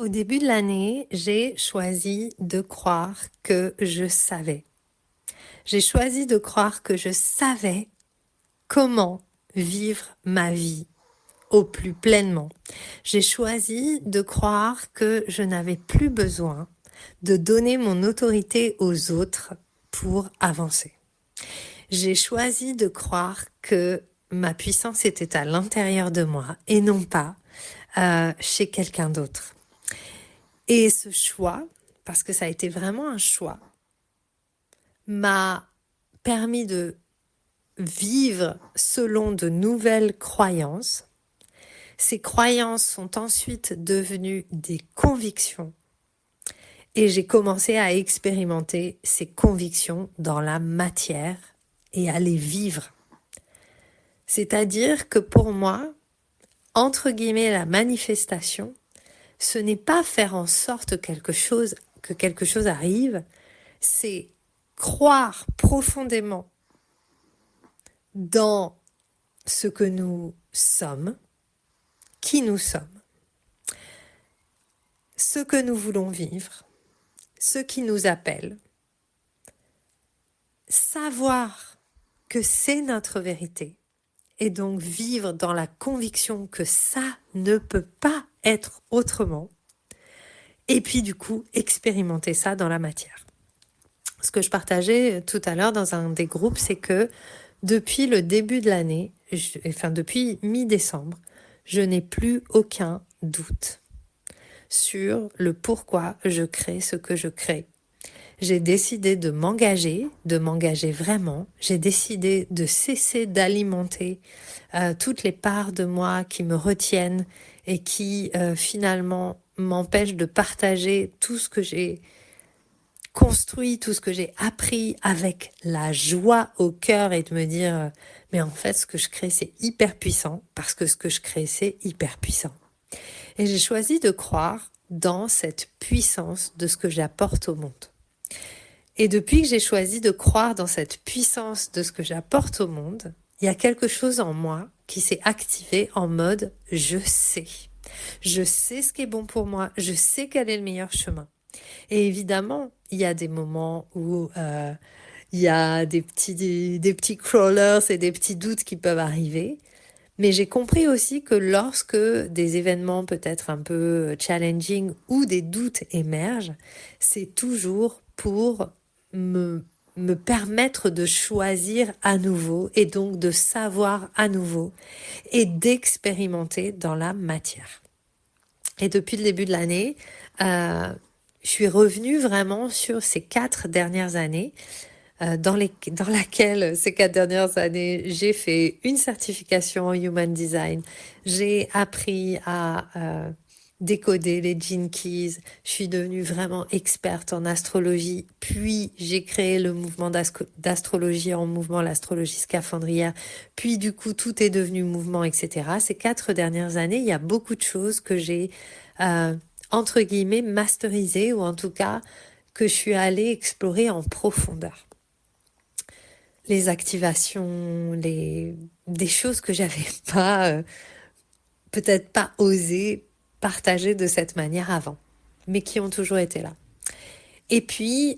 Au début de l'année, j'ai choisi de croire que je savais. J'ai choisi de croire que je savais comment vivre ma vie au plus pleinement. J'ai choisi de croire que je n'avais plus besoin de donner mon autorité aux autres pour avancer. J'ai choisi de croire que ma puissance était à l'intérieur de moi et non pas chez quelqu'un d'autre. Et ce choix, parce que ça a été vraiment un choix, m'a permis de vivre selon de nouvelles croyances. Ces croyances sont ensuite devenues des convictions et j'ai commencé à expérimenter ces convictions dans la matière et à les vivre. C'est-à-dire que pour moi, entre guillemets, la manifestation, ce n'est pas faire en sorte que quelque chose arrive, c'est croire profondément dans ce que nous sommes, qui nous sommes, ce que nous voulons vivre, ce qui nous appelle, savoir que c'est notre vérité et donc vivre dans la conviction que ça ne peut pas être autrement et puis du coup expérimenter ça dans la matière. Ce que je partageais tout à l'heure dans un des groupes, c'est que depuis le début de l'année, depuis mi-décembre, je n'ai plus aucun doute sur le pourquoi je crée ce que je crée. J'ai décidé de m'engager vraiment. J'ai décidé de cesser d'alimenter toutes les parts de moi qui me retiennent et qui finalement m'empêchent de partager tout ce que j'ai construit, tout ce que j'ai appris avec la joie au cœur et de me dire mais en fait ce que je crée c'est hyper puissant parce que ce que je crée c'est hyper puissant. Et j'ai choisi de croire dans cette puissance de ce que j'apporte au monde. Et depuis que j'ai choisi de croire dans cette puissance de ce que j'apporte au monde, il y a quelque chose en moi qui s'est activé en mode je sais. Je sais ce qui est bon pour moi, je sais quel est le meilleur chemin. Et évidemment, il y a des moments où il y a des petits crawlers et des petits doutes qui peuvent arriver. Mais j'ai compris aussi que lorsque des événements peut-être un peu challenging ou des doutes émergent, c'est toujours pour me, me permettre de choisir à nouveau et donc de savoir à nouveau et d'expérimenter dans la matière. Et depuis le début de l'année, je suis revenue vraiment sur ces 4 dernières années dans laquelle ces 4 dernières années, j'ai fait une certification en Human Design. J'ai appris à décoder les Gene Keys. Je suis devenue vraiment experte en astrologie. Puis, j'ai créé le mouvement d'astrologie en mouvement, l'astrologie scaphandrière. Puis, du coup, tout est devenu mouvement, etc. Ces 4 dernières années, il y a beaucoup de choses que j'ai, entre guillemets, masterisées ou en tout cas, que je suis allée explorer en profondeur. Les activations, des choses que j'avais pas, peut-être pas osé partager de cette manière avant, mais qui ont toujours été là. Et puis,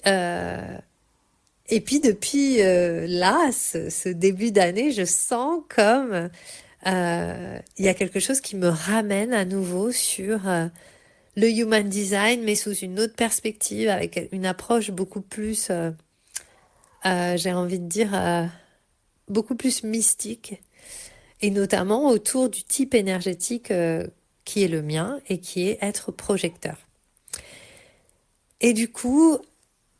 depuis là, ce début d'année, je sens comme il y a quelque chose qui me ramène à nouveau sur le Human Design, mais sous une autre perspective, avec une approche beaucoup plus, j'ai envie de dire, beaucoup plus mystique, et notamment autour du type énergétique qui est le mien et qui est être projecteur. Et du coup,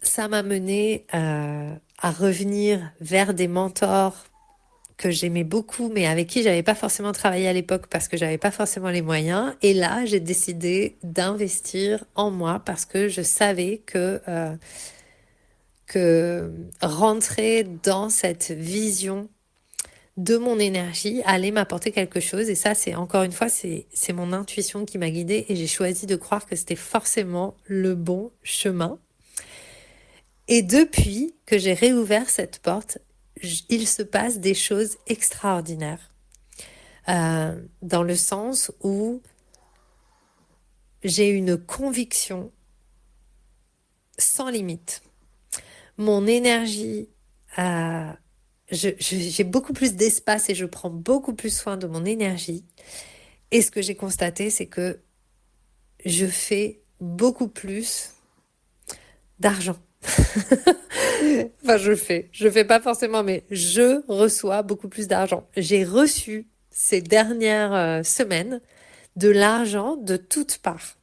ça m'a mené à revenir vers des mentors que j'aimais beaucoup, mais avec qui j'avais pas forcément travaillé à l'époque parce que j'avais pas forcément les moyens. Et là, j'ai décidé d'investir en moi parce que je savais que rentrer dans cette vision de mon énergie allait m'apporter quelque chose. Et ça, c'est encore une fois, c'est mon intuition qui m'a guidée et j'ai choisi de croire que c'était forcément le bon chemin. Et depuis que j'ai réouvert cette porte, il se passe des choses extraordinaires. Dans le sens où j'ai une conviction sans limite. Mon énergie, j'ai beaucoup plus d'espace et je prends beaucoup plus soin de mon énergie. Et ce que j'ai constaté, c'est que je fais beaucoup plus d'argent. Enfin, je fais pas forcément, mais je reçois beaucoup plus d'argent. J'ai reçu ces dernières semaines de l'argent de toutes parts.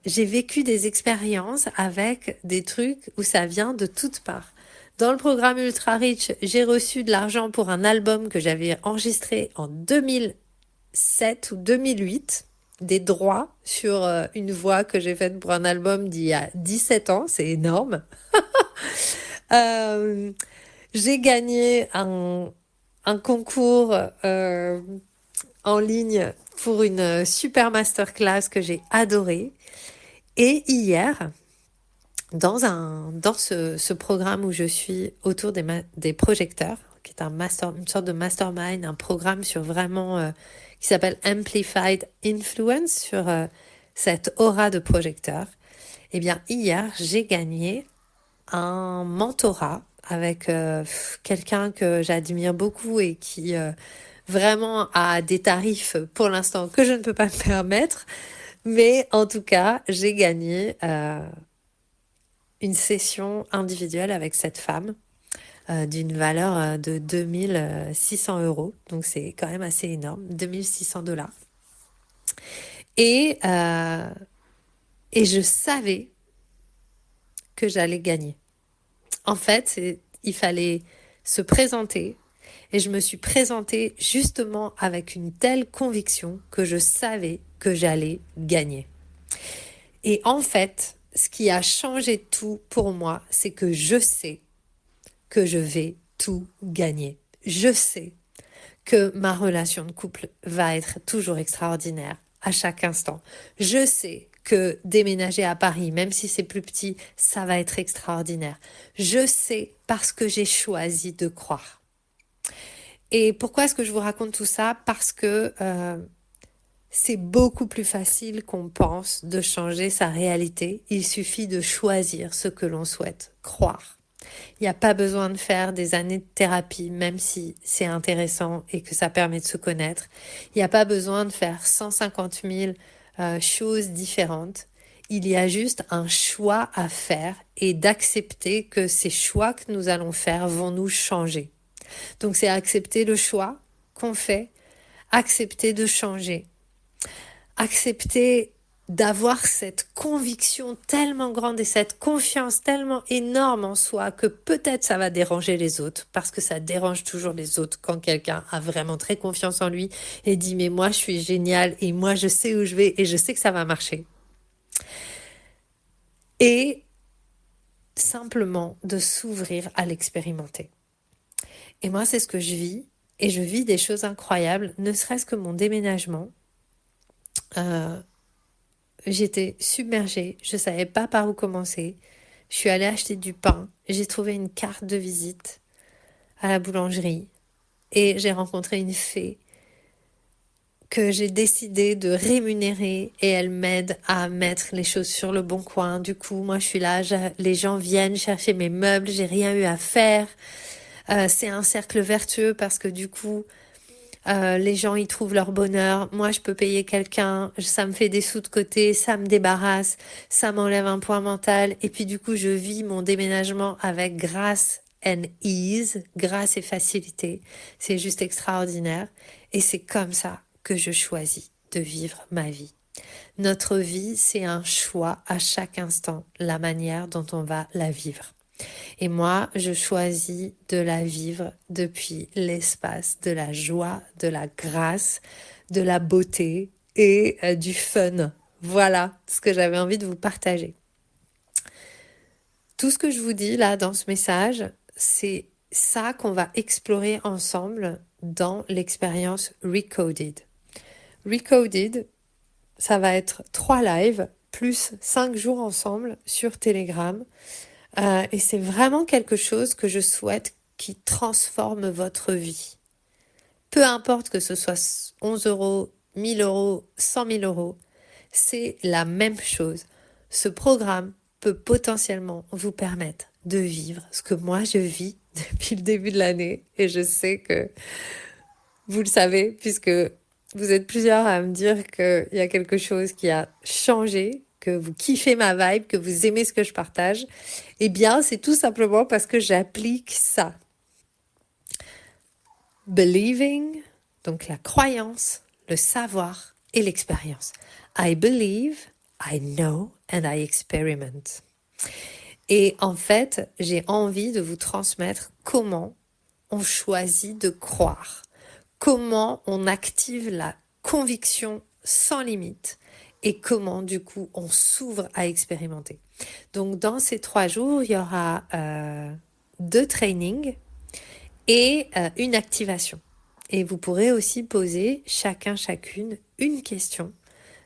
J'ai vécu des expériences avec des trucs où ça vient de toutes parts. Dans le programme Ultra Rich, j'ai reçu de l'argent pour un album que j'avais enregistré en 2007 ou 2008, des droits sur une voix que j'ai faite pour un album d'il y a 17 ans, c'est énorme. Euh, j'ai gagné un concours en ligne pour une super masterclass que j'ai adorée. Et hier, dans ce programme où je suis autour des projecteurs, qui est une sorte de mastermind, un programme sur vraiment qui s'appelle Amplified Influence, sur cette aura de projecteurs. Eh bien, hier, j'ai gagné un mentorat avec quelqu'un que j'admire beaucoup et qui vraiment a des tarifs pour l'instant que je ne peux pas me permettre. Mais en tout cas, j'ai gagné une session individuelle avec cette femme d'une valeur de 2600 euros. Donc c'est quand même assez énorme, 2600 $. Et, euh, et je savais que j'allais gagner. En fait, il fallait se présenter. Et je me suis présentée justement avec une telle conviction que je savais que j'allais gagner. Et en fait, ce qui a changé tout pour moi, c'est que je sais que je vais tout gagner. Je sais que ma relation de couple va être toujours extraordinaire à chaque instant. Je sais que déménager à Paris, même si c'est plus petit, ça va être extraordinaire. Je sais parce que j'ai choisi de croire. Et pourquoi est-ce que je vous raconte tout ça? Parce que c'est beaucoup plus facile qu'on pense de changer sa réalité. Il suffit de choisir ce que l'on souhaite croire. Il n'y a pas besoin de faire des années de thérapie, même si c'est intéressant et que ça permet de se connaître. Il n'y a pas besoin de faire 150 000 choses différentes. Il y a juste un choix à faire et d'accepter que ces choix que nous allons faire vont nous changer. Donc c'est accepter le choix qu'on fait, accepter de changer, accepter d'avoir cette conviction tellement grande et cette confiance tellement énorme en soi que peut-être ça va déranger les autres, parce que ça dérange toujours les autres quand quelqu'un a vraiment très confiance en lui et dit mais moi je suis génial et moi je sais où je vais et je sais que ça va marcher. Et simplement de s'ouvrir à l'expérimenter. Et moi c'est ce que je vis, et je vis des choses incroyables, ne serait-ce que mon déménagement. J'étais submergée, je ne savais pas par où commencer. Je suis allée acheter du pain, j'ai trouvé une carte de visite à la boulangerie et j'ai rencontré une fée que j'ai décidé de rémunérer et elle m'aide à mettre les choses sur le bon coin. Du coup, moi je suis là, les gens viennent chercher mes meubles, j'ai rien eu à faire. C'est un cercle vertueux parce que du coup, les gens y trouvent leur bonheur. Moi, je peux payer quelqu'un, ça me fait des sous de côté, ça me débarrasse, ça m'enlève un poids mental. Et puis du coup, je vis mon déménagement avec grâce and ease, grâce et facilité. C'est juste extraordinaire. Et c'est comme ça que je choisis de vivre ma vie. Notre vie, c'est un choix à chaque instant, la manière dont on va la vivre. Et moi, je choisis de la vivre depuis l'espace de la joie, de la grâce, de la beauté et du fun. Voilà ce que j'avais envie de vous partager. Tout ce que je vous dis là dans ce message, c'est ça qu'on va explorer ensemble dans l'expérience Recoded. Recoded, ça va être 3 lives plus 5 jours ensemble sur Telegram. Et c'est vraiment quelque chose que je souhaite qui transforme votre vie. Peu importe que ce soit 11 euros, 1000 euros, 100 000 euros, c'est la même chose. Ce programme peut potentiellement vous permettre de vivre ce que moi je vis depuis le début de l'année et je sais que vous le savez puisque vous êtes plusieurs à me dire qu'il y a quelque chose qui a changé, que vous kiffez ma vibe, que vous aimez ce que je partage. Eh bien, c'est tout simplement parce que j'applique ça. Believing, donc la croyance, le savoir et l'expérience. I believe, I know and I experiment. Et en fait, j'ai envie de vous transmettre comment on choisit de croire, comment on active la conviction sans limite et comment du coup on s'ouvre à expérimenter. Donc dans ces 3 jours, il y aura 2 trainings et une activation. Et vous pourrez aussi poser chacune une question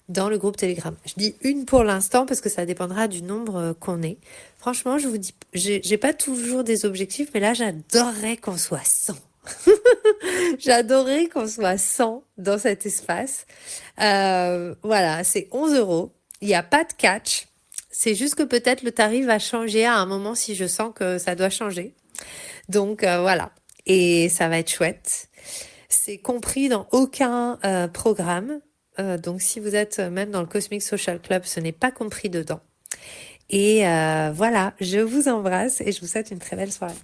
dans le groupe Telegram. Je dis une pour l'instant parce que ça dépendra du nombre qu'on est. Franchement, je vous dis, j'ai pas toujours des objectifs, mais là, j'adorerais qu'on soit 100. J'adorerais qu'on soit 100 dans cet espace. Voilà, c'est 11 euros. Il n'y a pas de catch. C'est juste que peut-être le tarif va changer à un moment si je sens que ça doit changer. Donc voilà. Et ça va être chouette. C'est compris dans aucun programme. Donc si vous êtes même dans le Cosmic Social Club, ce n'est pas compris dedans. Et voilà, je vous embrasse et je vous souhaite une très belle soirée.